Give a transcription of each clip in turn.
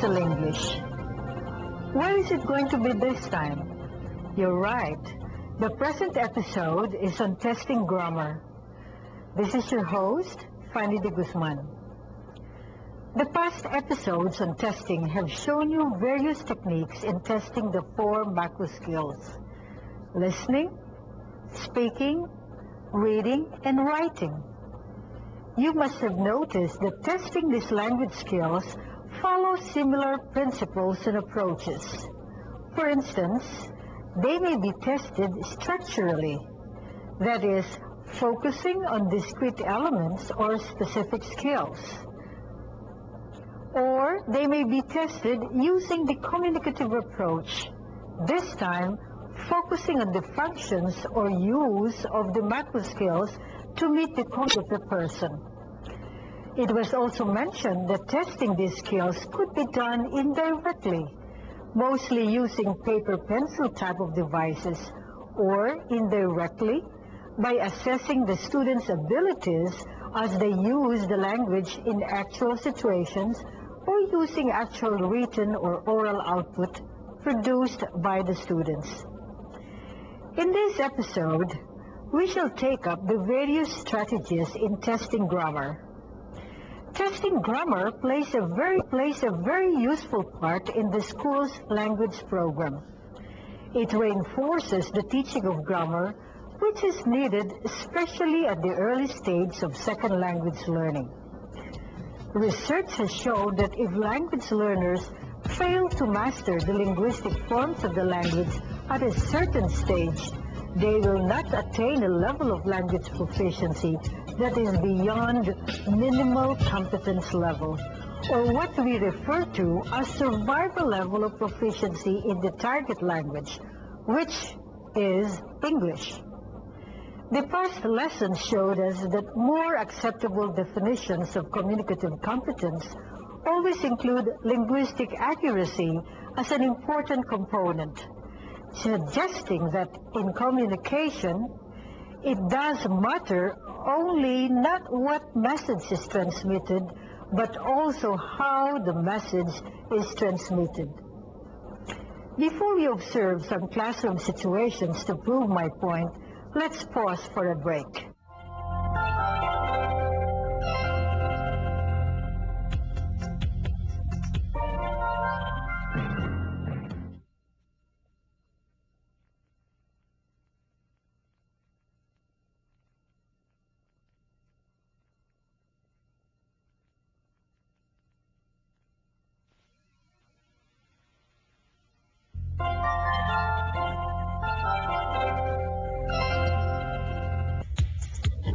Excel English. Where is it going to be this time? You're right. The present episode is on testing grammar. This is your host, Fanny de Guzman. The past episodes on testing have shown you various techniques in testing the 4 macro skills: listening, speaking, reading, and writing. You must have noticed that testing these language skills follows similar principles and approaches. For instance, they may be tested structurally, that is, focusing on discrete elements or specific skills. Or they may be tested using the communicative approach, this time focusing on the functions or use of the macro skills to meet the code of the person. It was also mentioned that testing these skills could be done indirectly, mostly using paper-pencil type of devices, or indirectly by assessing the students' abilities as they use the language in actual situations or using actual written or oral output produced by the students. In this episode, we shall take up the various strategies in testing grammar. Testing grammar plays a very useful part in the school's language program. It reinforces the teaching of grammar, which is needed especially at the early stage of second language learning. Research has shown that if language learners fail to master the linguistic forms of the language at a certain stage, they will not attain a level of language proficiency that is beyond minimal competence level, or what we refer to as survival level of proficiency in the target language, which is English. The past lessons showed us that more acceptable definitions of communicative competence always include linguistic accuracy as an important component, suggesting that in communication, it does matter only not what message is transmitted, but also how the message is transmitted. Before we observe some classroom situations to prove my point, let's pause for a break.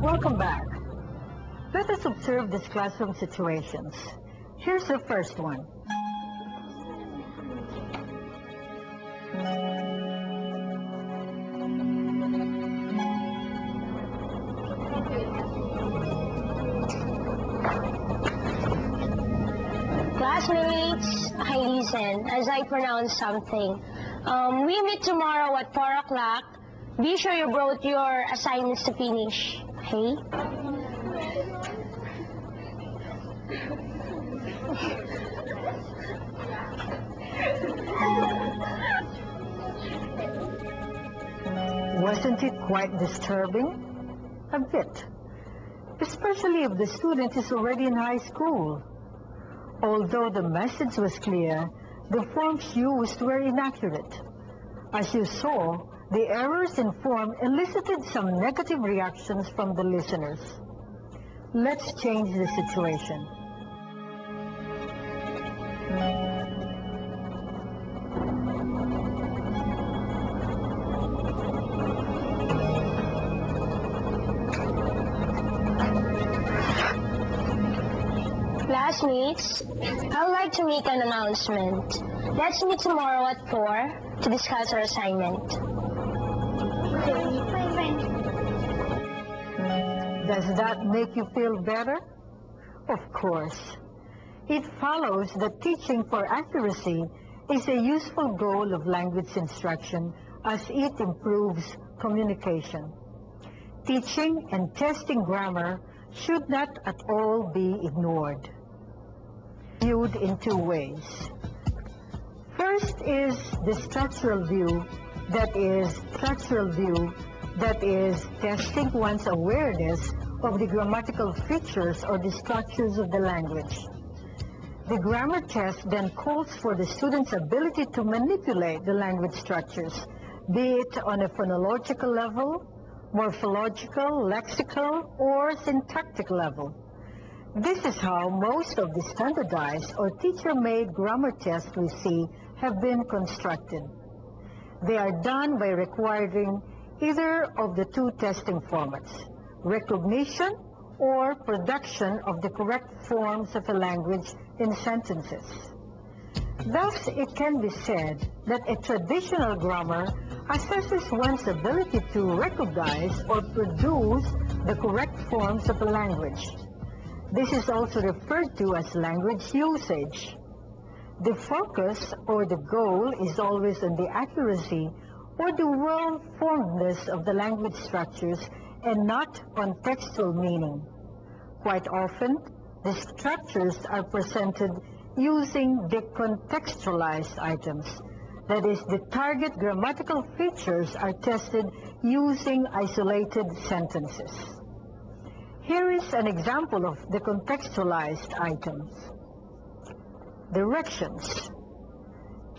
Welcome back. Let us observe these classroom situations. Here's the first one. Classmates, okay, listen, as I pronounce something. We meet tomorrow at 4 o'clock. Be sure you brought your assignments to finish, okay? Wasn't it quite disturbing? A bit. Especially if the student is already in high school. Although the message was clear, the forms used were inaccurate. As you saw, the errors in form elicited some negative reactions from the listeners. Let's change the situation. Classmates, I would like to make an announcement. Let's meet tomorrow at 4 to discuss our assignment. Does that make you feel better? Of course. It follows that teaching for accuracy is a useful goal of language instruction as it improves communication. Teaching and testing grammar should not at all be ignored. viewed in two ways. First is the structural view, that is testing one's awareness of the grammatical features or the structures of the language. The grammar test then calls for the student's ability to manipulate the language structures, be it on a phonological level, morphological, lexical, or syntactic level. This is how most of the standardized or teacher-made grammar tests we see have been constructed. They are done by requiring either of the two testing formats, recognition or production of the correct forms of a language in sentences. Thus, it can be said that a traditional grammar assesses one's ability to recognize or produce the correct forms of a language. This is also referred to as language usage. The focus or the goal is always on the accuracy or the well-formedness of the language structures and not on textual meaning. Quite often, the structures are presented using decontextualized items. That is, the target grammatical features are tested using isolated sentences. Here is an example of the contextualized items. Directions.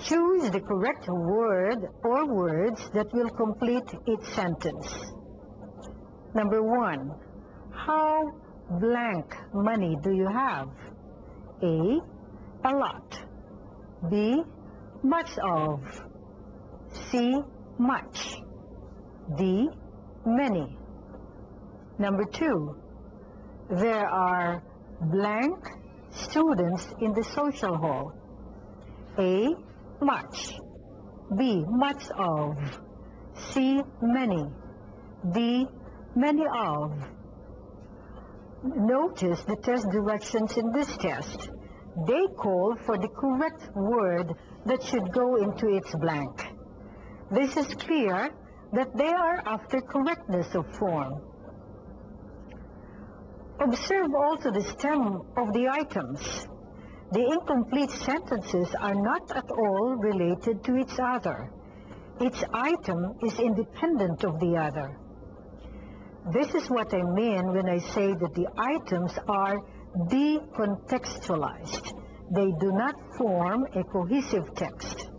Choose the correct word or words that will complete each sentence. Number 1. How blank money do you have? A lot. B, much of. C, much. D, many. Number 2. There are blank students in the social hall. A, much. B, much of. C, many. D, many of. Notice the test directions in this test. They call for the correct word that should go into its blank. This is clear that they are after correctness of form. Observe also the stem of the items. The incomplete sentences are not at all related to each other. Each item is independent of the other. This is what I mean when I say that the items are decontextualized. They do not form a cohesive text.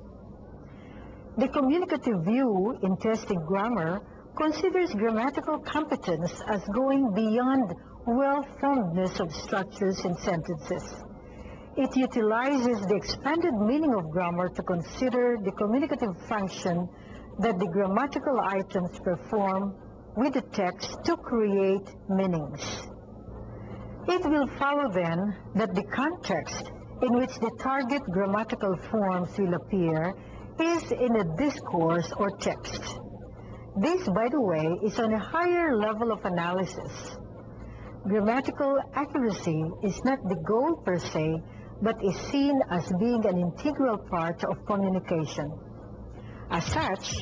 The communicative view in testing grammar considers grammatical competence as going beyond well-formedness of structures in sentences. It utilizes the expanded meaning of grammar to consider the communicative function that the grammatical items perform with the text to create meanings. It will follow then that the context in which the target grammatical forms will appear is in a discourse or text. This, by the way, is on a higher level of analysis. Grammatical accuracy is not the goal per se, but is seen as being an integral part of communication. As such,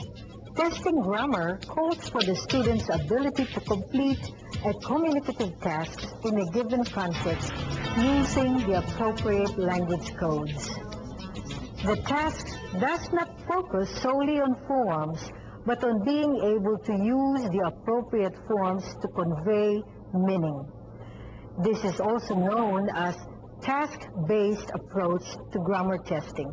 testing grammar calls for the student's ability to complete a communicative task in a given context using the appropriate language codes. The task does not focus solely on forms, but on being able to use the appropriate forms to convey meaning. This is also known as task-based approach to grammar testing.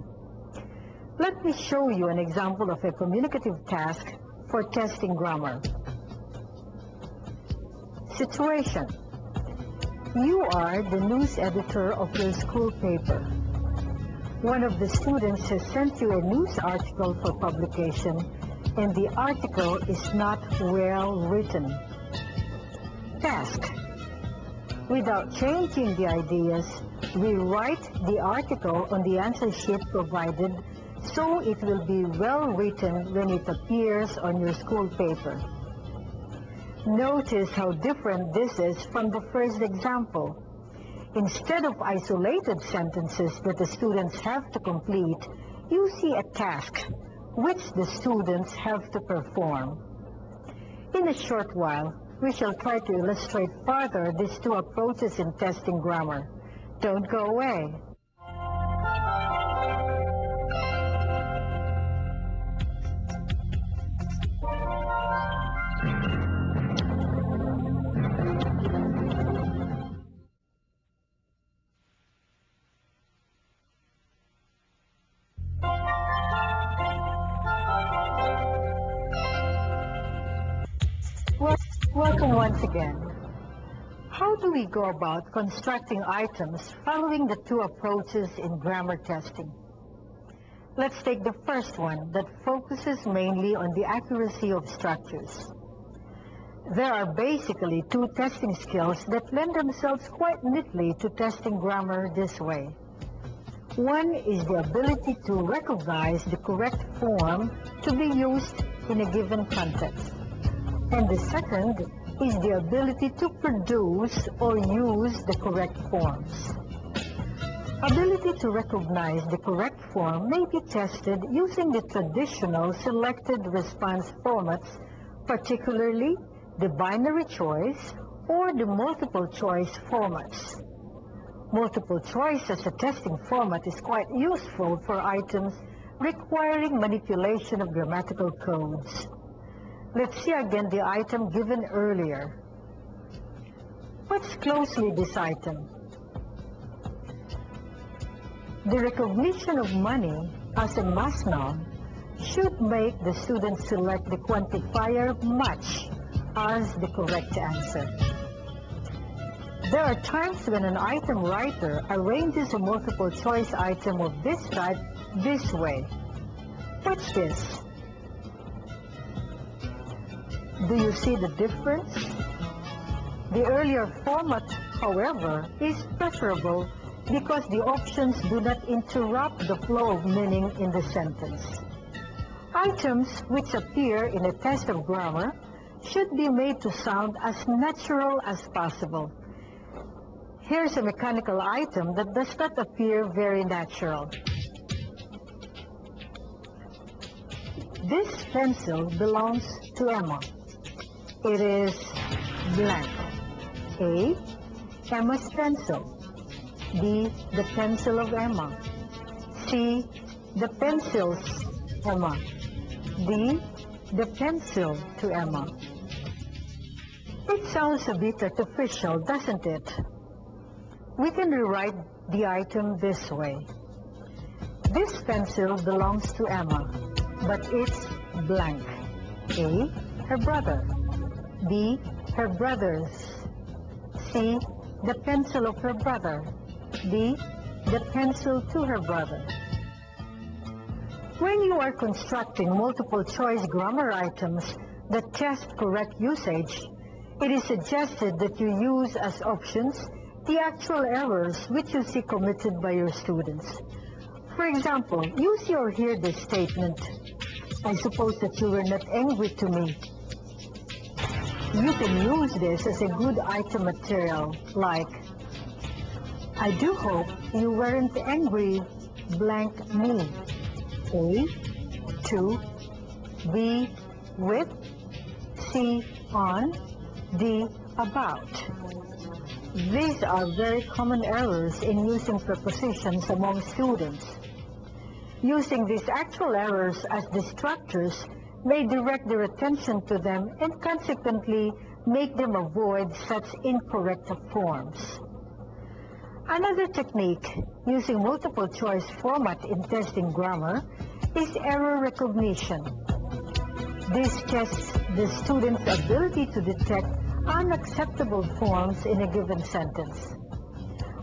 Let me show you an example of a communicative task for testing grammar. Situation. You are the news editor of your school paper. One of the students has sent you a news article for publication, and the article is not well written. Task. Without changing the ideas, rewrite the article on the answer sheet provided so it will be well written when it appears on your school paper. Notice how different this is from the first example. Instead of isolated sentences that the students have to complete, you see a task which the students have to perform. In a short while, we shall try to illustrate further these two approaches in testing grammar. Don't go away. Welcome once again. How do we go about constructing items following the two approaches in grammar testing? Let's take the first one that focuses mainly on the accuracy of structures. There are basically two testing skills that lend themselves quite neatly to testing grammar this way. One is the ability to recognize the correct form to be used in a given context. And the second is the ability to produce or use the correct forms. Ability to recognize the correct form may be tested using the traditional selected response formats, particularly the binary choice or the multiple choice formats. Multiple choice as a testing format is quite useful for items requiring manipulation of grammatical codes. Let's see again the item given earlier. Watch closely this item. The recognition of money as a mass noun should make the student select the quantifier much as the correct answer. There are times when an item writer arranges a multiple choice item of this type this way. Watch this. Do you see the difference? The earlier format, however, is preferable because the options do not interrupt the flow of meaning in the sentence. Items which appear in a test of grammar should be made to sound as natural as possible. Here's a mechanical item that does not appear very natural. This pencil belongs to Emma. It is blank. A, Emma's pencil. B, the pencil of Emma. C, the pencils Emma. D, the pencil to Emma. It sounds a bit artificial, doesn't it? We can rewrite the item this way. This pencil belongs to Emma, but it's blank. A, her brother. B, her brother's. C, the pencil of her brother. D, the pencil to her brother. When you are constructing multiple choice grammar items that test correct usage, it is suggested that you use as options the actual errors which you see committed by your students. For example, use or hear this statement, "I suppose that you were not angry to me." You can use this as a good item material, like, "I do hope you weren't angry blank me." A, to, B, with, C, on, D, about. These are very common errors in using prepositions among students. Using these actual errors as distractors may direct their attention to them and consequently make them avoid such incorrect forms. Another technique using multiple choice format in testing grammar is error recognition. This tests the student's ability to detect unacceptable forms in a given sentence.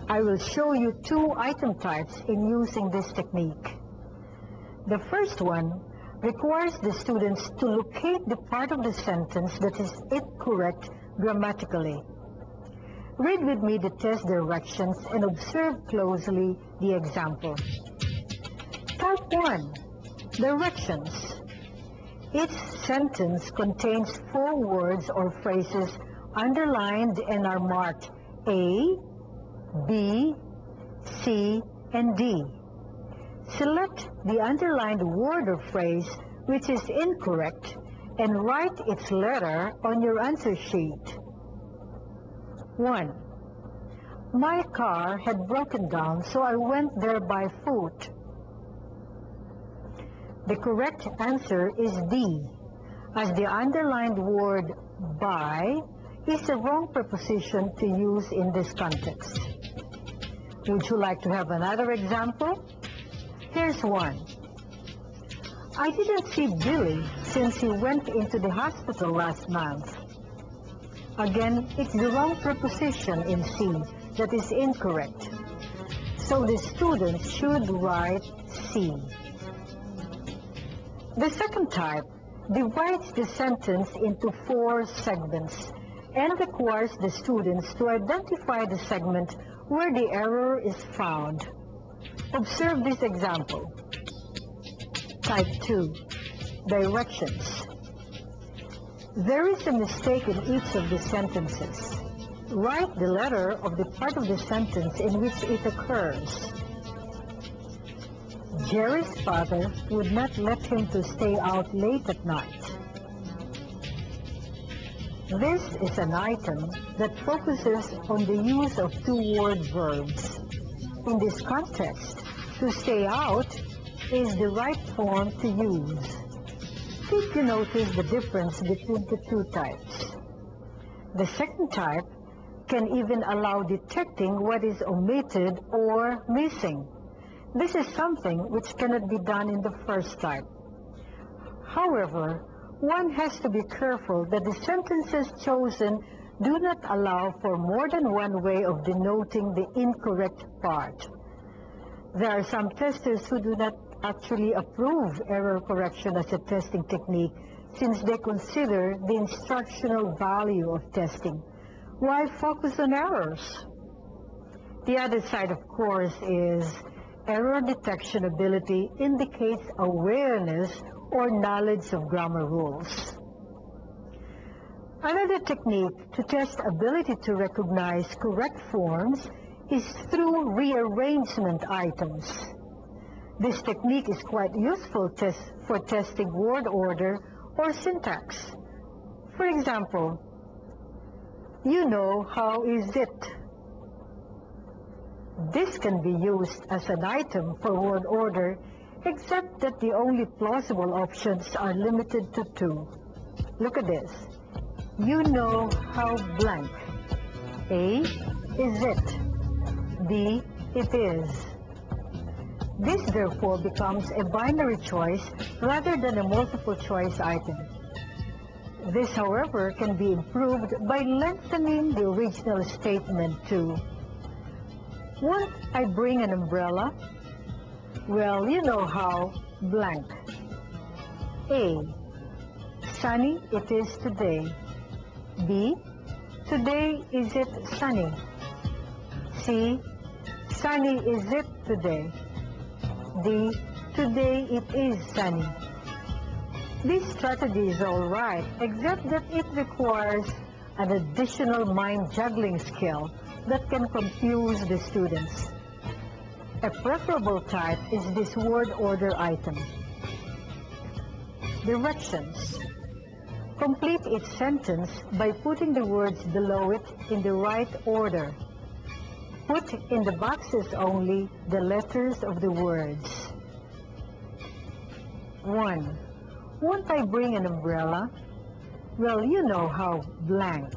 I will show you two item types in using this technique. The first one requires the students to locate the part of the sentence that is incorrect grammatically. Read with me the test directions and observe closely the example. Type 1. Directions. Each sentence contains 4 words or phrases underlined and are marked A, B, C, and D. Select the underlined word or phrase which is incorrect and write its letter on your answer sheet. 1. My car had broken down, so I went there by foot. The correct answer is D, as the underlined word by is the wrong preposition to use in this context. Would you like to have another example? Here's one. I didn't see Billy since he went into the hospital last month. Again, it's the wrong preposition in C that is incorrect. So the student should write C. The second type divides the sentence into 4 segments and requires the students to identify the segment where the error is found. Observe this example. Type 2, directions. There is a mistake in each of the sentences. Write the letter of the part of the sentence in which it occurs. Jerry's father would not let him to stay out late at night. This is an item that focuses on the use of 2-word verbs. In this context, to stay out is the right form to use. Did you notice the difference between the 2 types? The second type can even allow detecting what is omitted or missing. This is something which cannot be done in the first type. However, one has to be careful that the sentences chosen do not allow for more than one way of denoting the incorrect part. There are some testers who do not actually approve error correction as a testing technique since they consider the instructional value of testing. Why focus on errors? The other side, of course, is error detection ability indicates awareness or knowledge of grammar rules. Another technique to test ability to recognize correct forms is through rearrangement items. This technique is quite useful for testing word order or syntax. For example, you know how is it? This can be used as an item for word order, except that the only plausible options are limited to 2. Look at this. You know how blank. A, is it? B, it is. This therefore becomes a binary choice rather than a multiple choice item. This, however, can be improved by lengthening the original statement to, won't I bring an umbrella? Well, you know how blank. A, sunny it is today. B, today is it sunny? C, sunny is it today? D, today it is sunny. This strategy is all right, except that it requires an additional mind-juggling skill that can confuse the students. A preferable type is this word order item. Directions. Complete its sentence by putting the words below it in the right order. Put in the boxes only the letters of the words. 1. Won't I bring an umbrella? Well, you know how blank.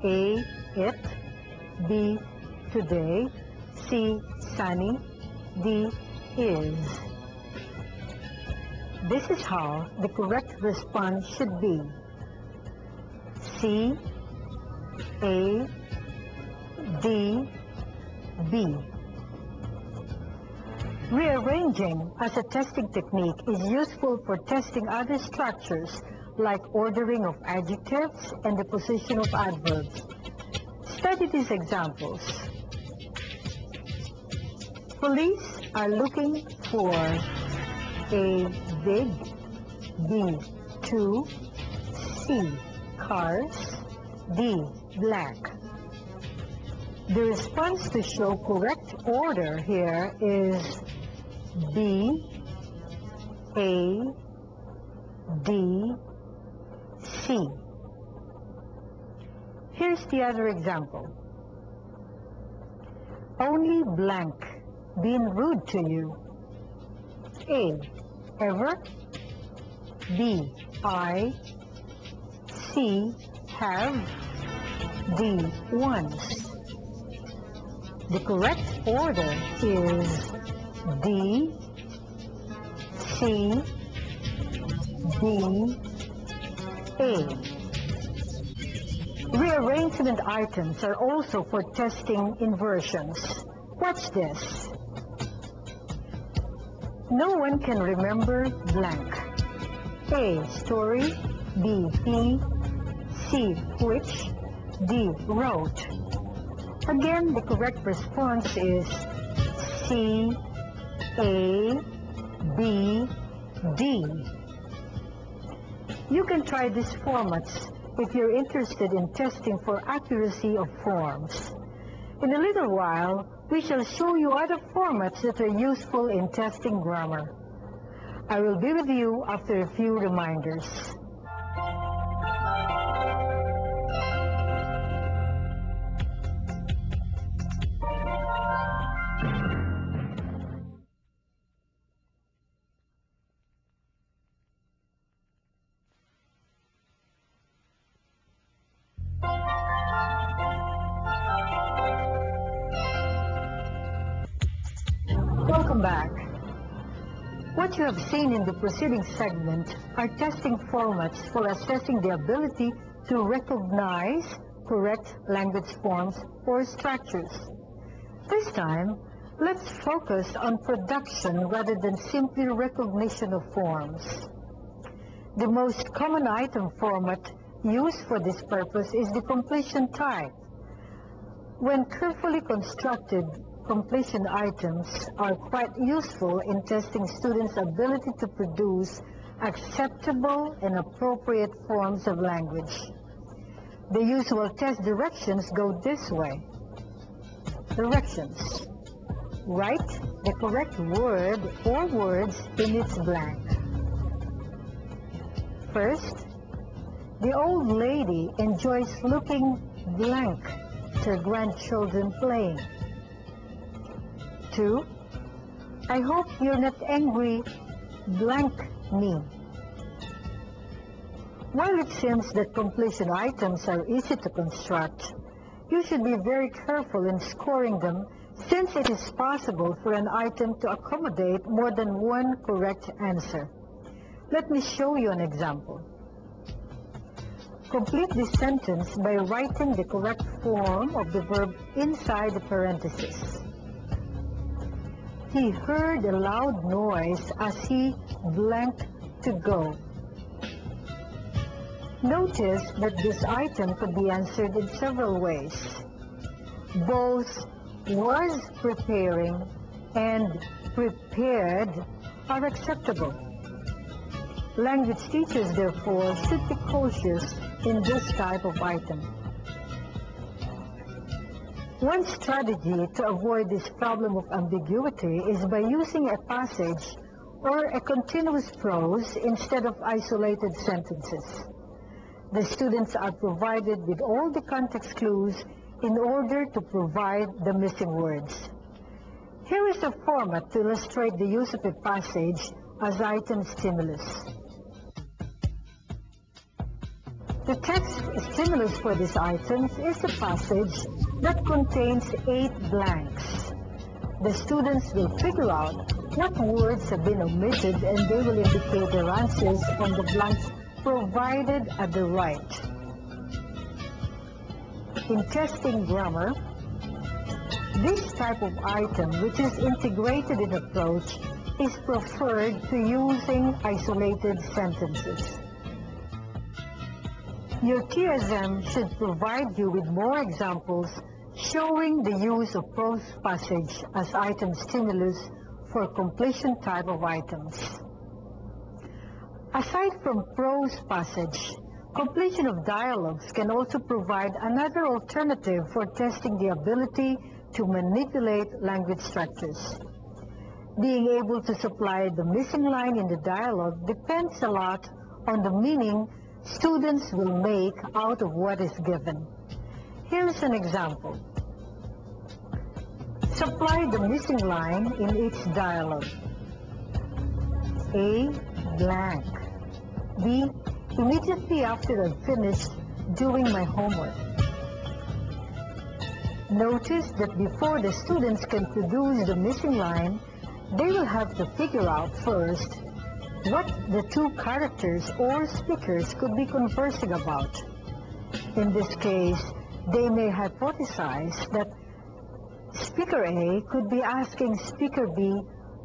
A, it. B, today. C, sunny. D, is. This is how the correct response should be. C, A, D, B. Rearranging as a testing technique is useful for testing other structures like ordering of adjectives and the position of adverbs. Study these examples. Police are looking for A, big. B, 2. C, cars. D, black. The response to show correct order here is B, A, D, C. Here's the other example. Only blank being rude to you. A, ever. B, I. C, have. D, once. The correct order is D, C, D, A. Rearrangement items are also for testing inversions. Watch this. No one can remember blank. A, story. B, he. C, which. D, wrote. Again, the correct response is C, A, B, D. You can try these formats if you're interested in testing for accuracy of forms. In a little while, we shall show you other formats that are useful in testing grammar. I will be with you after a few reminders. Welcome back. What you have seen in the preceding segment are testing formats for assessing the ability to recognize correct language forms or structures. This time, let's focus on production rather than simply recognition of forms. The most common item format used for this purpose is the completion type. When carefully constructed, completion items are quite useful in testing students' ability to produce acceptable and appropriate forms of language. The usual test directions go this way. Directions. Write the correct word or words in its blank. First, the old lady enjoys looking blank to her grandchildren playing. 2. I hope you're not angry, blank me. While it seems that completion items are easy to construct, you should be very careful in scoring them since it is possible for an item to accommodate more than one correct answer. Let me show you an example. Complete this sentence by writing the correct form of the verb inside the parentheses. He heard a loud noise as he blanked to go. Notice that this item could be answered in several ways. Both was preparing and prepared are acceptable. Language teachers, therefore, should be cautious in this type of item. One strategy to avoid this problem of ambiguity is by using a passage or a continuous prose instead of isolated sentences. The students are provided with all the context clues in order to provide the missing words. Here is a format to illustrate the use of a passage as item stimulus. The text stimulus for these items is a passage that contains 8 blanks. The students will figure out what words have been omitted and they will indicate their answers on the blanks provided at the right. In testing grammar, this type of item, which is integrated in approach, is preferred to using isolated sentences. Your TSM should provide you with more examples showing the use of prose passage as item stimulus for completion type of items. Aside from prose passage, completion of dialogues can also provide another alternative for testing the ability to manipulate language structures. Being able to supply the missing line in the dialogue depends a lot on the meaning students will make out of what is given. Here is an example. Supply the missing line in each dialogue. A, blank. B, immediately after I've finished doing my homework. Notice that before the students can produce the missing line, they will have to figure out first what the two characters or speakers could be conversing about. In this case, they may hypothesize that Speaker A could be asking Speaker B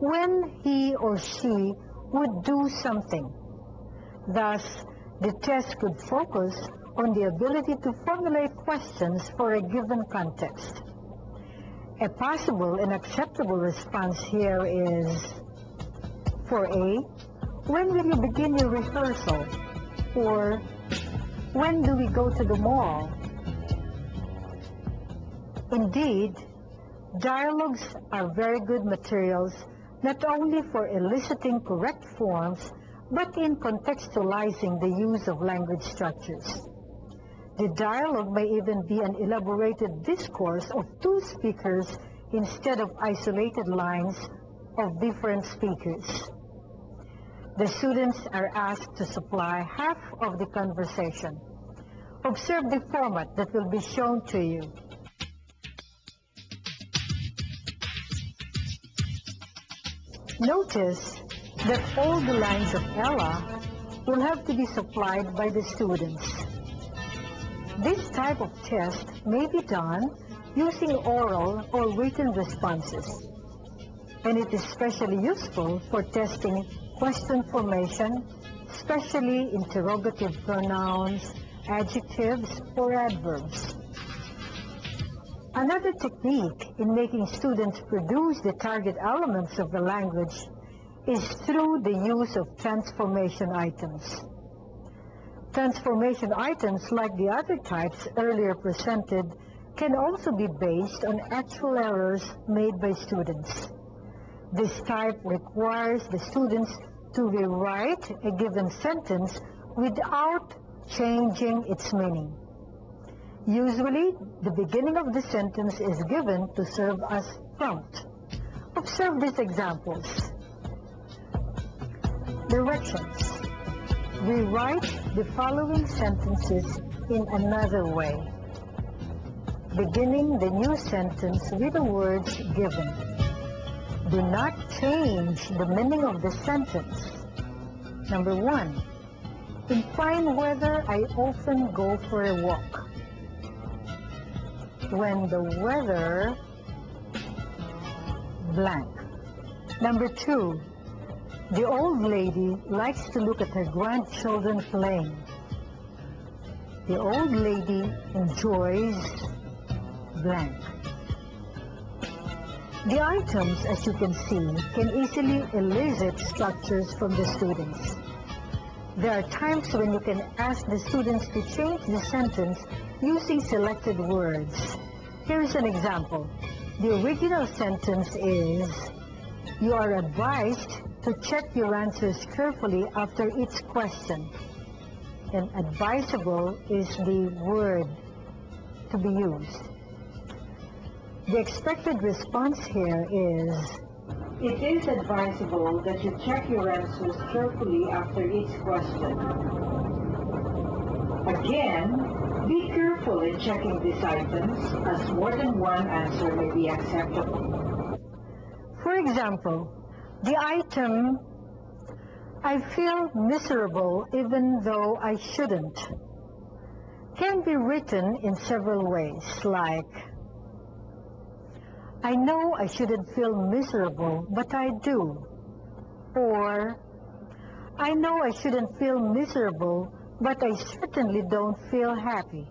when he or she would do something. Thus, the test could focus on the ability to formulate questions for a given context. A possible and acceptable response here is, for A, when will you begin your rehearsal? Or, when do we go to the mall? Indeed, dialogues are very good materials not only for eliciting correct forms, but in contextualizing the use of language structures. The dialogue may even be an elaborated discourse of two speakers instead of isolated lines of different speakers. The students are asked to supply half of the conversation. Observe the format that will be shown to you. Notice that all the lines of Ella will have to be supplied by the students. This type of test may be done using oral or written responses, and it is especially useful for testing question formation, especially interrogative pronouns, adjectives, or adverbs. Another technique in making students produce the target elements of the language is through the use of transformation items. Transformation items, like the other types earlier presented, can also be based on actual errors made by students. This type requires the students to rewrite a given sentence without changing its meaning. Usually, the beginning of the sentence is given to serve as prompt. Observe these examples. Directions. Rewrite the following sentences in another way, beginning the new sentence with the words given. Do not change the meaning of the sentence. Number 1. In fine weather, I often go for a walk. When the weather blank. Number 2. The old lady likes to look at her grandchildren playing. The old lady enjoys blank. The items, as you can see, can easily elicit structures from the students. There are times when you can ask the students to change the sentence using selected words. Here is an example. The original sentence is, you are advised to check your answers carefully after each question. And advisable is the word to be used. The expected response here is, it is advisable that you check your answers carefully after each question. Again, be careful in checking these items, as more than one answer may be acceptable. For example, the item, I feel miserable even though I shouldn't, can be written in several ways, like, I know I shouldn't feel miserable, but I do. Or, I know I shouldn't feel miserable, but I certainly don't feel happy.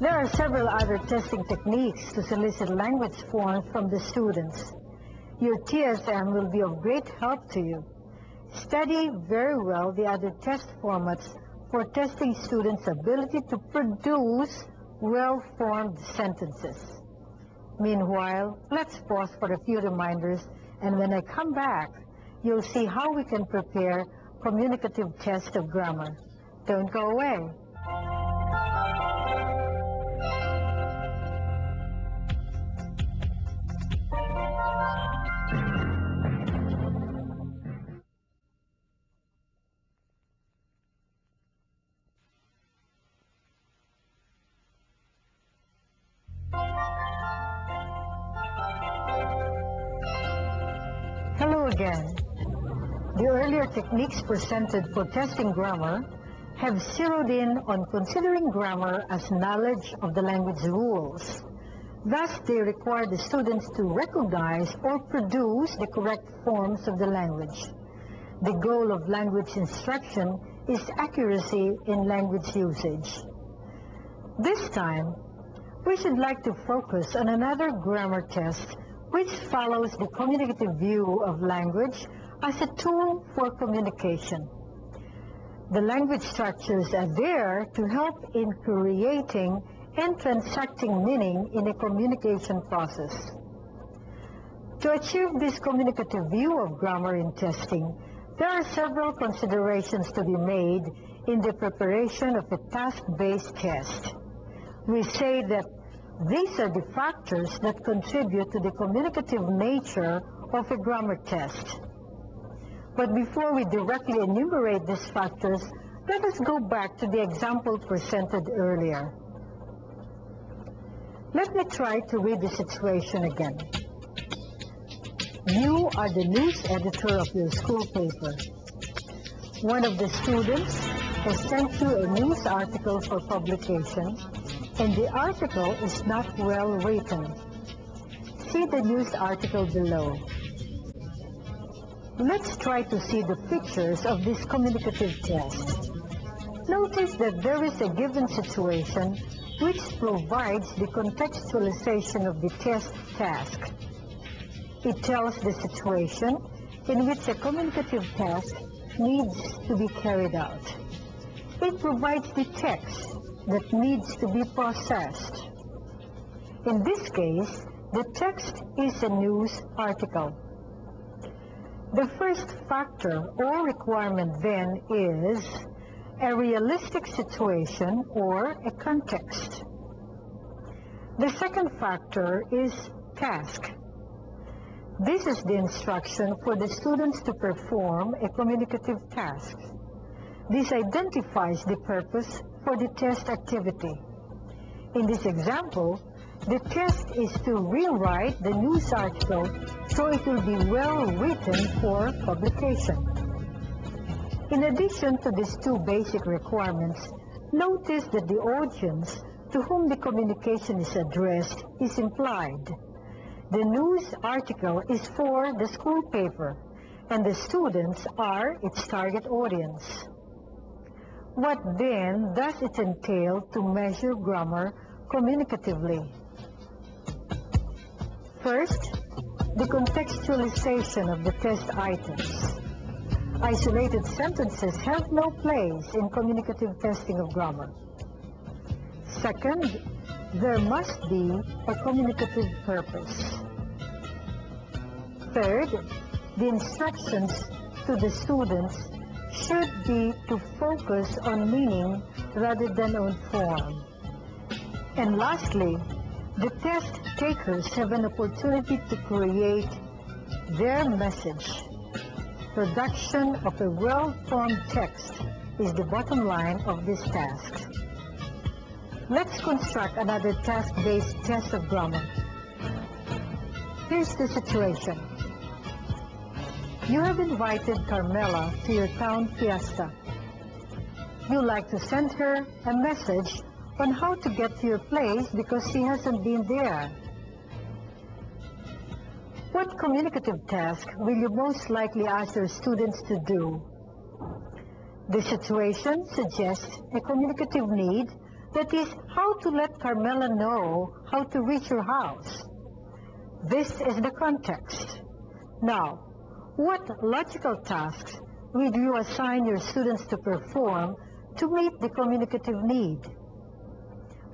There are several other testing techniques to solicit language forms from the students. Your TSM will be of great help to you. Study very well the other test formats for testing students' ability to produce well-formed sentences. Meanwhile, let's pause for a few reminders, and when I come back, you'll see how we can prepare communicative tests of grammar. Don't go away. Hello again. The earlier techniques presented for testing grammar have zeroed in on considering grammar as knowledge of the language rules. Thus, they require the students to recognize or produce the correct forms of the language. The goal of language instruction is accuracy in language usage. This time, we should like to focus on another grammar test which follows the communicative view of language as a tool for communication. The language structures are there to help in creating and transacting meaning in a communication process. To achieve this communicative view of grammar in testing, there are several considerations to be made in the preparation of a task-based test. We say that these are the factors that contribute to the communicative nature of a grammar test. But before we directly enumerate these factors, let us go back to the example presented earlier. Let me try to read the situation again. You are the news editor of your school paper. One of the students has sent you a news article for publication, and the article is not well written. See the news article below. Let's try to see the pictures of this communicative test. Notice that there is a given situation which provides the contextualization of the test task. It tells the situation in which a communicative task needs to be carried out. It provides the text that needs to be processed. In this case, the text is a news article. The first factor or requirement then is a realistic situation or a context. The second factor is task. This is the instruction for the students to perform a communicative task. This identifies the purpose for the test activity. In this example, the test is to rewrite the news article so it will be well written for publication. In addition to these two basic requirements, notice that the audience to whom the communication is addressed is implied. The news article is for the school paper, and the students are its target audience. What then does it entail to measure grammar communicatively? First, the contextualization of the test items. Isolated sentences have no place in communicative testing of grammar. Second, there must be a communicative purpose. Third, the instructions to the students should be to focus on meaning rather than on form. And lastly, the test takers have an opportunity to create their message. Production of a well-formed text is the bottom line of this task. Let's construct another task-based test of grammar. Here's the situation. You have invited Carmela to your town fiesta. You'd like to send her a message on how to get to your place because she hasn't been there. What communicative task will you most likely ask your students to do? The situation suggests a communicative need, that is, how to let Carmela know how to reach your house. This is the context. Now, what logical tasks will you assign your students to perform to meet the communicative need?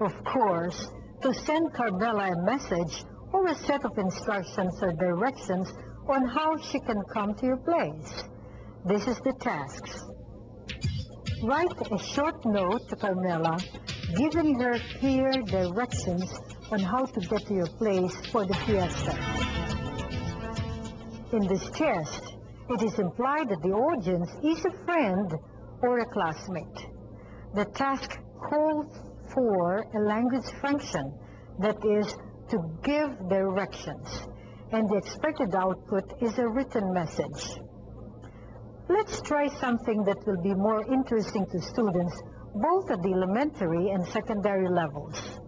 Of course, to send Carmela a message or a set of instructions or directions on how she can come to your place. This is the tasks. Write a short note to Carmela, giving her clear directions on how to get to your place for the fiesta. In this test, it is implied that the audience is a friend or a classmate. The task calls for a language function, that is, to give directions, and the expected output is a written message. Let's try something that will be more interesting to students both at the elementary and secondary levels.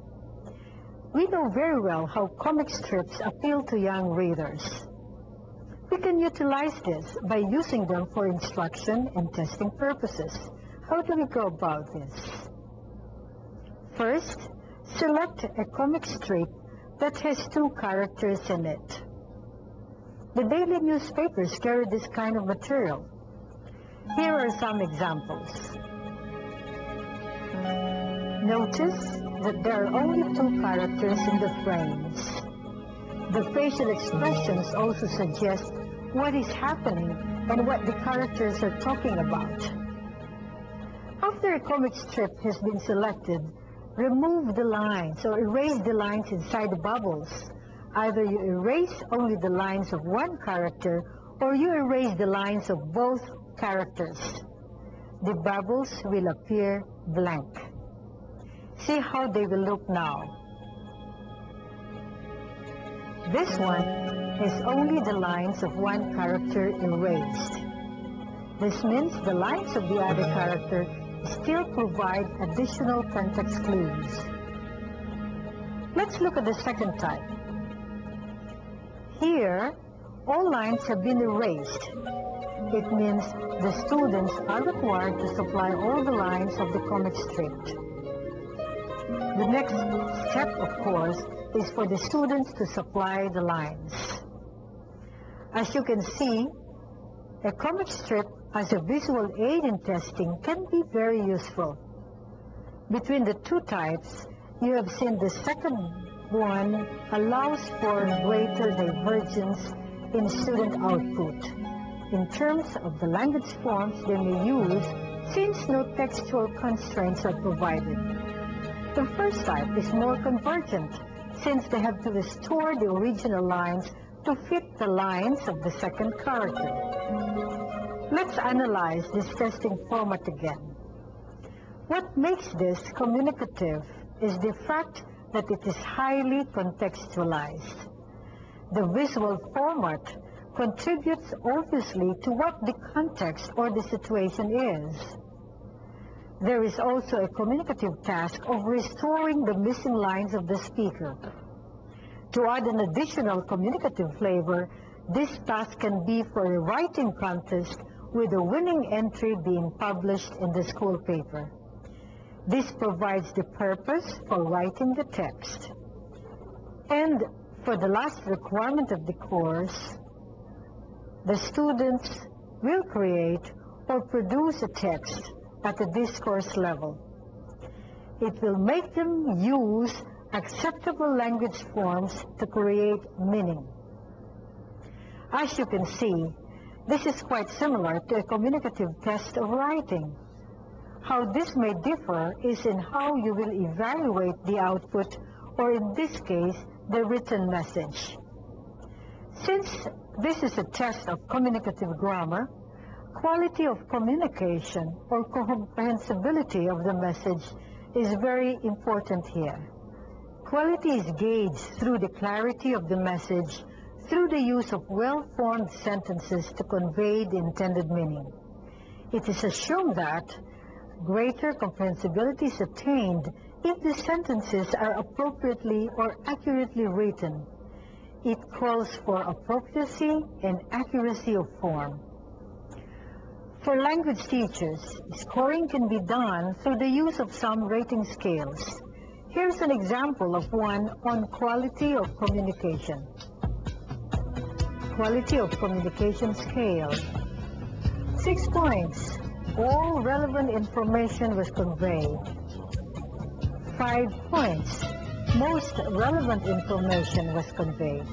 We know very well how comic strips appeal to young readers. We can utilize this by using them for instruction and testing purposes. How do we go about this? First, select a comic strip that has 2 characters in it. The daily newspapers carry this kind of material. Here are some examples. Notice that there are only 2 characters in the frames. The facial expressions also suggest what is happening and what the characters are talking about. After a comic strip has been selected, remove the lines or erase the lines inside the bubbles. Either you erase only the lines of one character or you erase the lines of both characters. The bubbles will appear blank. See how they will look now. This one is only the lines of one character erased. This means the lines of the other character still provide additional context clues. Let's look at the second type. Here, all lines have been erased. It means the students are required to supply all the lines of the comic strip. The next step, of course, is for the students to supply the lines. As you can see, a comic strip as a visual aid in testing can be very useful. Between the 2 types, you have seen the second one allows for greater divergence in student output in terms of the language forms they may use, since no textual constraints are provided. The first type is more convergent, since they have to restore the original lines to fit the lines of the second character. Let's analyze this testing format again. What makes this communicative is the fact that it is highly contextualized. The visual format contributes obviously to what the context or the situation is. There is also a communicative task of restoring the missing lines of the speaker. To add an additional communicative flavor, this task can be for a writing contest with a winning entry being published in the school paper. This provides the purpose for writing the text. And for the last requirement of the course, the students will create or produce a text at the discourse level. It will make them use acceptable language forms to create meaning. As you can see, this is quite similar to a communicative test of writing. How this may differ is in how you will evaluate the output, or in this case, the written message. Since this is a test of communicative grammar, quality of communication or comprehensibility of the message is very important here. Quality is gauged through the clarity of the message, through the use of well-formed sentences to convey the intended meaning. It is assumed that greater comprehensibility is attained if the sentences are appropriately or accurately written. It calls for appropriacy and accuracy of form. For language teachers, scoring can be done through the use of some rating scales. Here's an example of one on quality of communication. Quality of communication scale. 6 points. All relevant information was conveyed. 5 points. Most relevant information was conveyed.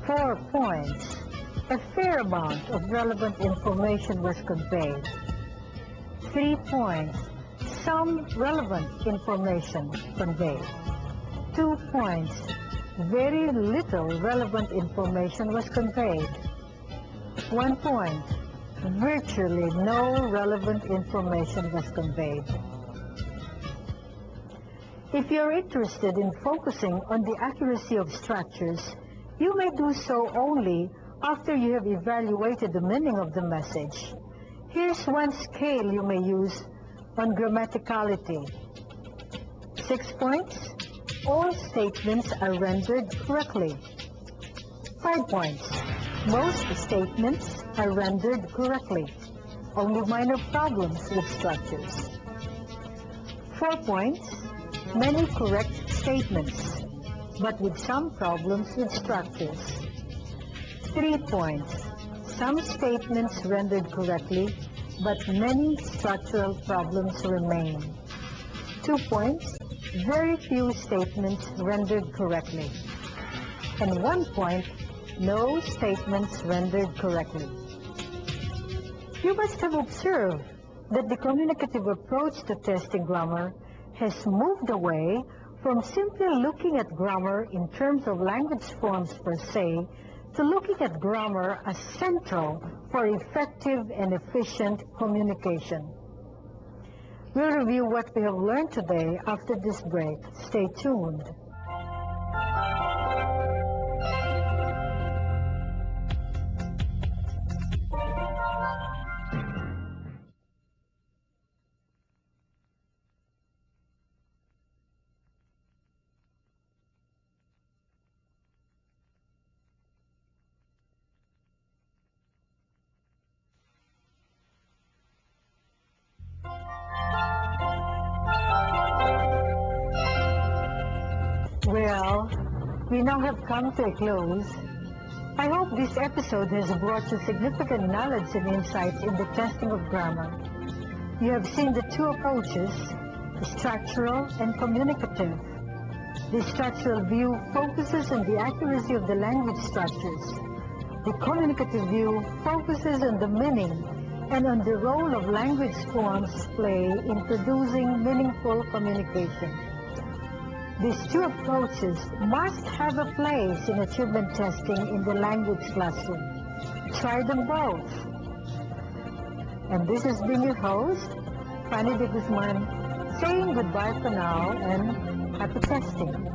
4 points. A fair amount of relevant information was conveyed. 3 points. Some relevant information conveyed. 2 points. Very little relevant information was conveyed. 1 point. Virtually no relevant information was conveyed. If you're interested in focusing on the accuracy of structures, you may do so only After you have evaluated the meaning of the message, here's one scale you may use on grammaticality. 6 points. All statements are rendered correctly. 5 points. Most statements are rendered correctly. Only minor problems with structures. 4 points. Many correct statements, but with some problems with structures. 3 points. Some statements rendered correctly, but many structural problems remain. 2 points. Very few statements rendered correctly. And 1 point. No statements rendered correctly. You must have observed that the communicative approach to testing grammar has moved away from simply looking at grammar in terms of language forms per se to looking at grammar as central for effective and efficient communication. We'll review what we have learned today after this break. Stay tuned. Well, we now have come to a close. I hope this episode has brought you significant knowledge and insights in the testing of grammar. You have seen the two approaches, structural and communicative. The structural view focuses on the accuracy of the language structures. The communicative view focuses on the meaning and on the role of language forms play in producing meaningful communication. These two approaches must have a place in achievement testing in the language classroom. Try them both. And this has been your host, Fanny de Guzman, saying goodbye for now and happy testing.